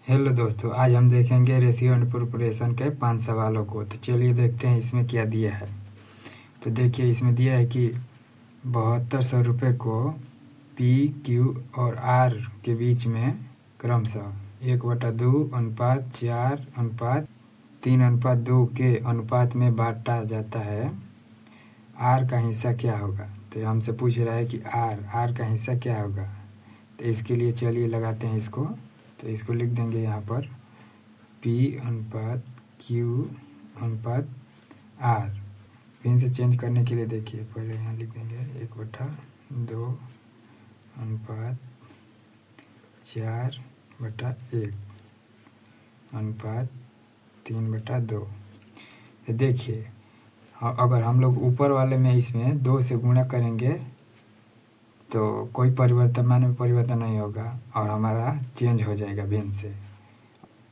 Hello दोस्तों, आज हम देखेंगे रेशियो एंड प्रोपोर्शन के 5 सवालों को। तो चलिए देखते हैं इसमें क्या दिया है। तो देखिए इसमें दिया है कि 7200 रुपये को पी क्यू और आर के बीच में क्रमशः 1/2 अनुपात 4 अनुपात 3 अनुपात 2 के अनुपात में बांटा जाता है। आर का हिस्सा क्या होगा? तो हमसे पूछ रहा है कि आर का हिस्सा क्या होगा। तो इसके लिए चलिए लगाते हैं इसको। तो इसको लिख देंगे यहाँ पर P अनुपात Q अनुपात R। भिन्न से चेंज करने के लिए देखिए पहले यहाँ लिख देंगे 1/2 अनुपात 4/1 अनुपात 3/2। तो देखिए अगर हम लोग ऊपर वाले में इसमें 2 से गुणा करेंगे तो कोई मान में परिवर्तन नहीं होगा और हमारा चेंज हो जाएगा भिन्न से।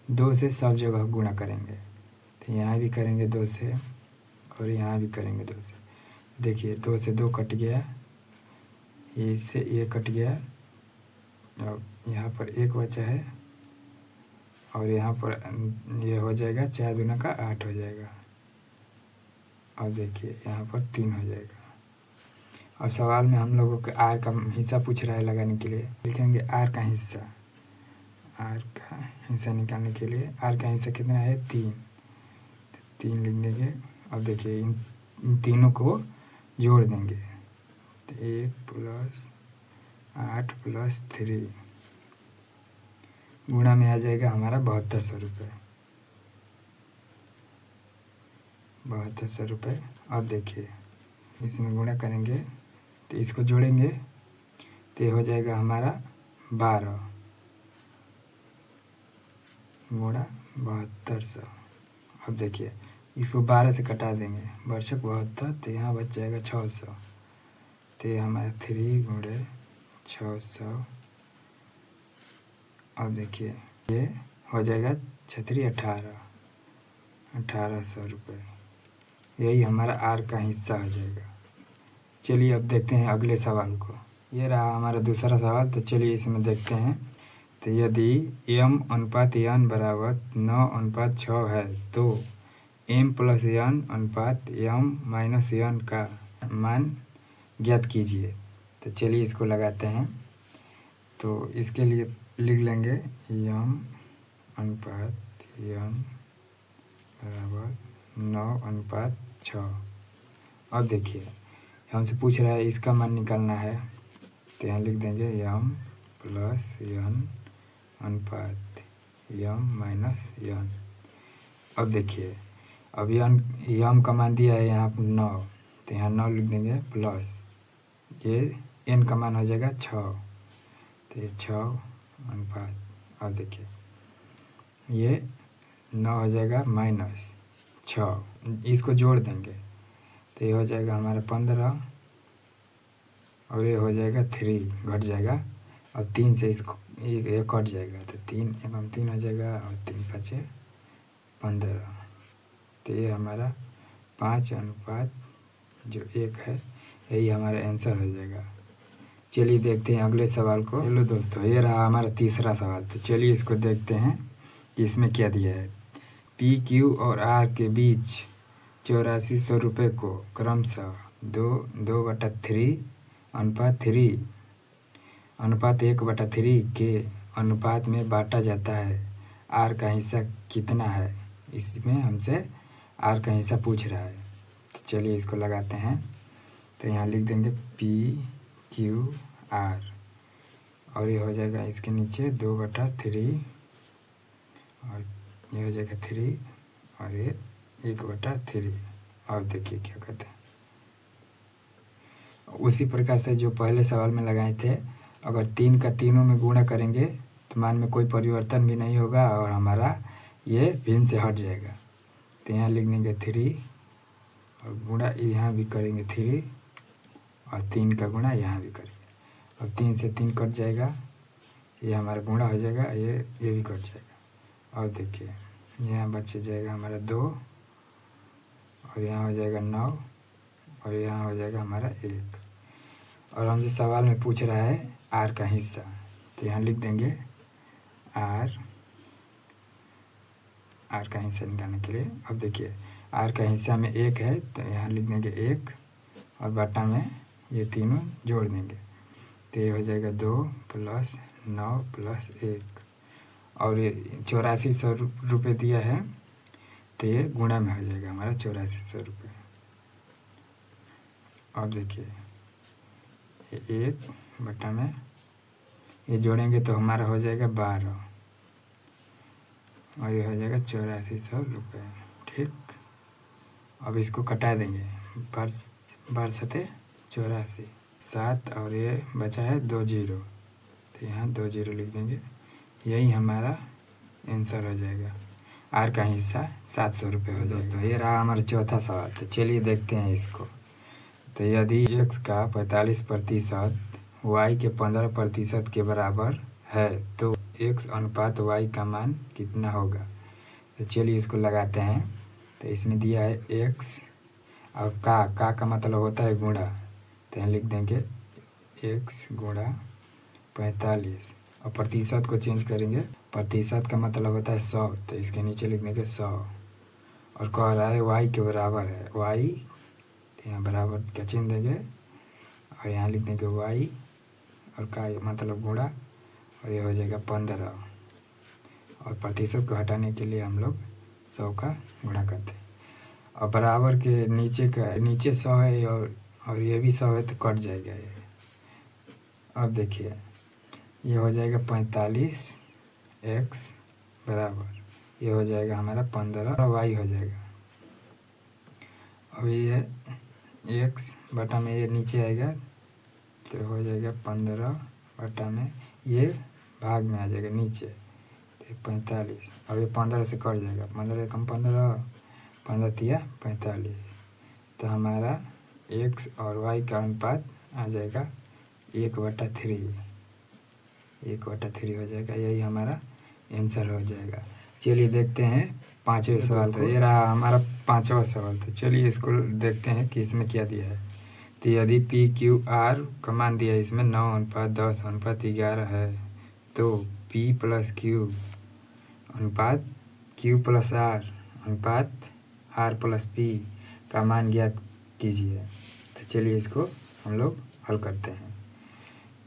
2 से सब जगह गुणा करेंगे, तो यहाँ भी करेंगे 2 से और यहाँ भी करेंगे 2 से। देखिए 2 से 2 कट गया, इससे ये कट गया और यहाँ पर 1 बचा है और यहाँ पर ये हो जाएगा 4 दूना का 8 हो जाएगा। और देखिए यहाँ पर 3 हो जाएगा। और सवाल में हम लोगों को आर का हिस्सा पूछ रहा है लगाने के लिए, लिखेंगे आर का हिस्सा। आर का हिस्सा निकालने के लिए आर का हिस्सा कितना है? 3। 3 लिख देंगे। अब देखिए इन तीनों को जोड़ देंगे तो 1 + 8 + 3 गुणा में आ जाएगा हमारा 7200 रुपये। 7200 रुपये। अब देखिए इसमें गुणा करेंगे तो इसको जोड़ेंगे तो ये हो जाएगा हमारा 12 गुणा 7200। अब देखिए इसको 12 से कटा देंगे, वर्षक 72, तो यहाँ बच जाएगा 600। तो ये हमारा 3 × 600। अब देखिए ये हो जाएगा 1800 रुपये। यही हमारा आर का हिस्सा हो जाएगा। चलिए अब देखते हैं अगले सवाल को। ये रहा हमारा दूसरा सवाल। तो चलिए इसमें देखते हैं। तो यदि m अनुपात n बराबर 9/6 है तो m + n अनुपात m - n का मान ज्ञात कीजिए। तो चलिए इसको लगाते हैं। तो इसके लिए लिख लेंगे m अनुपात n बराबर 9/6। अब देखिए हमसे पूछ रहा है इसका मान निकालना है, तो यहाँ लिख देंगे m + n अनुपात m - n। अब देखिए अब m का मान दिया है यहाँ 9, तो यहाँ 9 लिख देंगे प्लस ये n का मान हो जाएगा 6, तो ये 6 अनुपात। अब देखिए ये 9 हो जाएगा -6, इसको जोड़ देंगे तो ये हो जाएगा हमारा 15 और ये हो जाएगा 3 घट जाएगा और 3 से इसको ये कट जाएगा तो 3 एवं 3 हो जाएगा और 3 × 5 = 15। तो ये हमारा 5:1 है। यही हमारा आंसर हो जाएगा। चलिए देखते हैं अगले सवाल को। हेलो दोस्तों, ये रहा हमारा तीसरा सवाल। तो चलिए इसको देखते हैं कि इसमें क्या दिया है। पी क्यू और आर के बीच 8400 रुपये को क्रमशः 2/3 अनुपात 3 अनुपात 1/3 के अनुपात में बांटा जाता है। आर का हिस्सा कितना है? इसमें हमसे आर का हिस्सा पूछ रहा है। तो चलिए इसको लगाते हैं। तो यहाँ लिख देंगे PQR और ये हो जाएगा इसके नीचे 2/3 और ये हो जाएगा 3 और ये 1/3। और देखिए क्या कहते हैं। उसी प्रकार से जो पहले सवाल में लगाए थे, अगर 3 का तीनों में गुणा करेंगे तो मान में कोई परिवर्तन भी नहीं होगा और हमारा ये भिन्न से हट जाएगा। तो यहाँ लिख देंगे 3 और गुणा यहाँ भी करेंगे 3 और 3 का गुणा यहाँ भी करेंगे और 3 से 3 कट जाएगा, ये हमारा गुणा हो जाएगा, ये भी कट जाएगा। और देखिए यहाँ बच जाएगा हमारा 2 और यहाँ हो जाएगा 9 और यहाँ हो जाएगा हमारा 1। और हमसे सवाल में पूछ रहा है आर का हिस्सा। तो यहाँ लिख देंगे आर आर का हिस्सा निकालने के लिए। अब देखिए आर का हिस्सा में 1 है तो यहाँ लिख देंगे 1 और बटा में ये तीनों जोड़ देंगे तो ये हो जाएगा 2 + 9 + 1 और ये 8400 रुपये दिया है तो ये गुणा में हो जाएगा हमारा 8400 रुपये। अब देखिए ये 1 बटा में ये जोड़ेंगे तो हमारा हो जाएगा 12 और ये हो जाएगा 8400 रुपये। ठीक, अब इसको कटा देंगे, बार सते 84 7 और ये बचा है 2 जीरो तो यहाँ 2 जीरो लिख देंगे। यही हमारा आंसर हो जाएगा। आर का हिस्सा 700 रुपये हो जाएगा। तो ये रहा हमारा चौथा सवाल। तो चलिए देखते हैं इसको। तो यदि x का 45% y के 15% के बराबर है तो x अनुपात y का मान कितना होगा। तो चलिए इसको लगाते हैं। तो इसमें दिया है x और का मतलब होता है गुणा, तो यहाँ लिख देंगे x गुणा 45 और प्रतिशत को चेंज करेंगे, प्रतिशत का मतलब होता है 100 तो इसके नीचे लिख देंगे 100 और कह रहा है y के बराबर है y तो यहाँ बराबर का चिन्ह देंगे और यहाँ लिख देंगे y और का मतलब गुणा और ये हो जाएगा 15 और प्रतिशत को हटाने के लिए हम लोग 100 का गुणा करते हैं और बराबर के नीचे 100 है और ये भी 100 है तो कट जाएगा ये। अब देखिए ये हो जाएगा 45x बराबर ये हो जाएगा हमारा 15 y हो जाएगा। अब ये x बटा में ये नीचे आएगा तो हो जाएगा 15 बटा में ये भाग में आ जाएगा नीचे तो 45। अब ये 15 से कट जाएगा, 15 कम 15 तिया 45 तो हमारा x और y का अनुपात आ जाएगा 1/3 हो जाएगा। यही हमारा आंसर हो जाएगा। चलिए देखते हैं पाँचवें सवाल। तो ये रहा हमारा पाँचवा सवाल। तो चलिए इसको देखते हैं कि इसमें क्या दिया है। तो यदि PQR का मान दिया है इसमें 9:10:11 है तो P + Q अनुपात Q + R अनुपात R + P का मान ज्ञात कीजिए। तो चलिए इसको हम लोग हल करते हैं।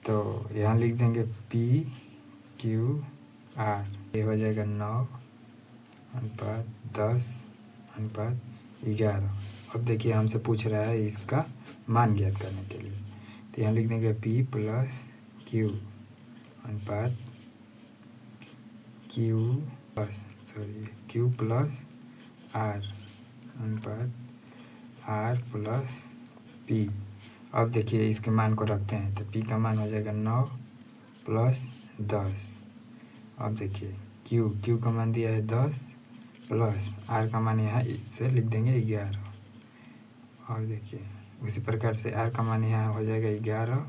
तो यहाँ लिख देंगे PQR ये हो जाएगा 9:10:11। अब देखिए हमसे पूछ रहा है इसका मान ज्ञात करने के लिए। तो यहाँ लिख देंगे P + Q अनुपात Q + R अनुपात R + P। अब देखिए इसके मान को रखते हैं तो P का मान हो जाएगा 9 + 10। अब देखिए Q का मान दिया है 10 प्लस R का मान यहाँ से लिख देंगे 11 और देखिए उसी प्रकार से R का मान यहाँ हो जाएगा 11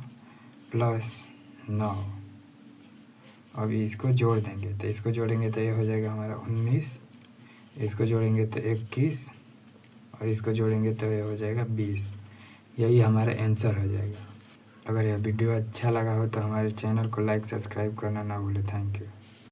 + 9। अब इसको जोड़ देंगे तो इसको जोड़ेंगे तो ये हो जाएगा हमारा 19, इसको जोड़ेंगे तो 21 और इसको जोड़ेंगे तो ये हो जाएगा 20। यही हमारा आंसर हो जाएगा। अगर यह वीडियो अच्छा लगा हो तो हमारे चैनल को लाइक सब्सक्राइब करना ना भूलें। Thank you.